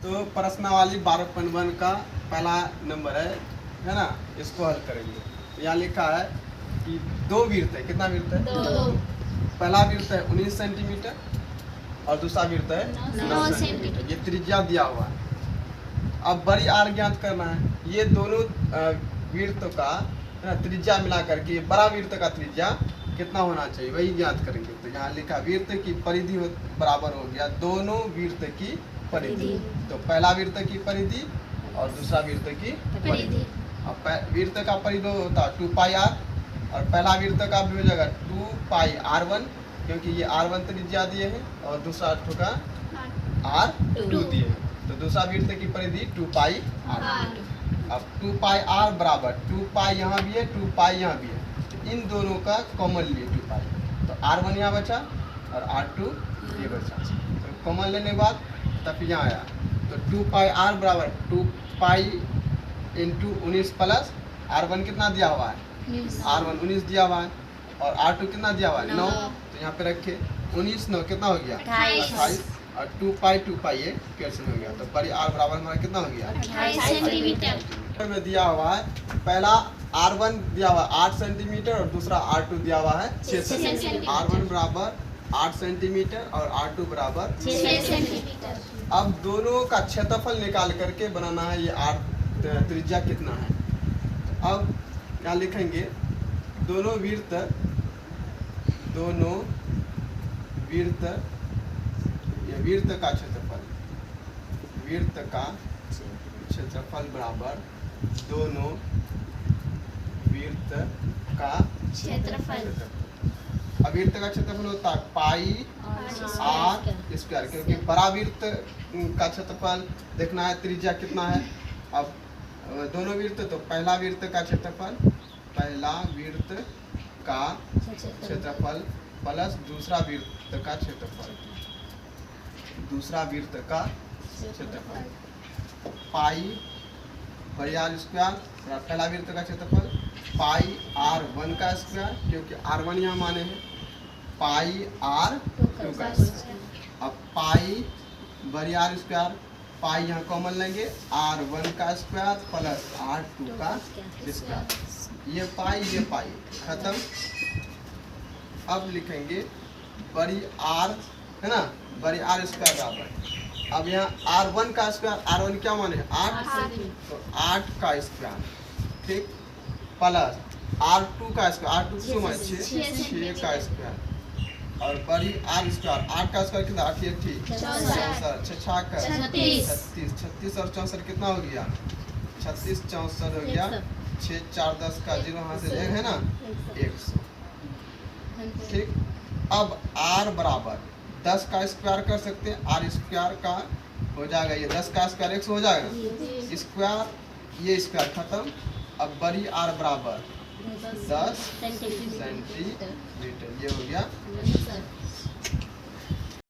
तो प्रश्नावली 12.1 का पहला नंबर है ना, इसको हल करेंगे। तो यहाँ लिखा है कि दो वृत्त है, कितना वृत्त है? दो। पहला वृत्त है 19 सेंटीमीटर और दूसरा वृत्त है 9 सेंटीमीटर। ये त्रिज्या दिया हुआ है। अब बड़ी आर ज्ञात करना है। ये दोनों वृत्त का त्रिज्या मिला करके बड़ा वृत्त का त्रिज्या कितना होना चाहिए वही ज्ञात करेंगे। तो यहाँ लिखा वृत्त की परिधि बराबर हो गया दोनों वृत्त की परिधि। तो पहला वृत्त की परिधि और दूसरा वृत्त की परिधि। अब वृत्त का परिधि होता 2 पाई आर और पहला वृत्त का भी हो जाएगा 2 पाई R1, क्योंकि ये R1 त्रिज्या दिए हैं और दूसरा का R2 दिए हैं। तो दूसरा वृत्त की परिधि 2 पाई R। अब 2 पाई R बराबर 2 पाई यहाँ भी है 2 पाई यहाँ भी है, तो इन दोनों का कॉमन लिए 2 पाई। तो R1 यहाँ बचा और R2 ये बचा। तो कॉमन लेने के बाद तब यहाँ आया। तो 2 पाई R बराबर 2 पाई इंटू 19 प्लस R1 कितना दिया हुआ है? R1 19 दिया हुआ है और R2 कितना दिया हुआ है? 9। तो यहाँ पे रखे 19 9 कितना हो गया? 28 और 2 पाई ये कैंसिल हो गया। तो बड़ी R बराबर हमारा कितना हो गया? 28 सेंटीमीटर में दिया हुआ है। पहला R1 दिया हुआ है 8 सेंटीमीटर और दूसरा R2 दिया हुआ है 6 सेंटीमीटर। R1 बराबर 8 सेंटीमीटर और R2 बराबर 6 सेंटीमीटर। अब दोनों का क्षेत्रफल निकाल करके बनाना है ये R त्रिज्या कितना है। तो अब यहाँ लिखेंगे दोनों वृत्त ये वृत्त का क्षेत्रफल बराबर दोनों वृत्त का क्षेत्रफल। अब वृत्त का क्षेत्रफल होता है पाई R स्क्वायर, क्योंकि बड़ा वृत्त का क्षेत्रफल देखना है त्रिज्या कितना है। अब दोनों वृत्त तो पहला वृत्त का क्षेत्रफल प्लस दूसरा वृत्त का क्षेत्रफल पाई बड़ी R स्क्वायर, पहला वृत्त का क्षेत्रफल पाई R1 का स्क्वायर, क्योंकि R1 यहाँ माने हैं, पाई R2 का स्क्वायर। अब पाई बड़ी R स्क्वायर, पाई यहाँ कॉमन लेंगे R1 का स्क्वायर प्लस R2 का स्क्वायर। ये पाई खत्म। अब लिखेंगे बड़ी R है ना, बड़ी R स्क्वायर बराबर। अब यहाँ R1 का स्क्वायर, R1 क्या माने 8, तो 8 का स्क्वायर, ठीक, प्लस R2 का स्क्वायर, R2 क्यों माने 6 का स्क्वायर और बड़ी R स्क्वायर, 8 का स्क्वायर कितना 8 36 और 64 कितना हो गया? 36 64 हो गया 6 4 10 का 0 यहाँ से है ना 100, ठीक। अब R बराबर 10 का स्क्वायर कर सकते हैं, R स्क्वायर का हो जाएगा ये 10 का स्क्वायर 100 हो जाएगा स्क्वायर, ये स्क्वायर खत्म। अब बड़ी R बराबर 10 सेंटीमीटर, ये हो गया।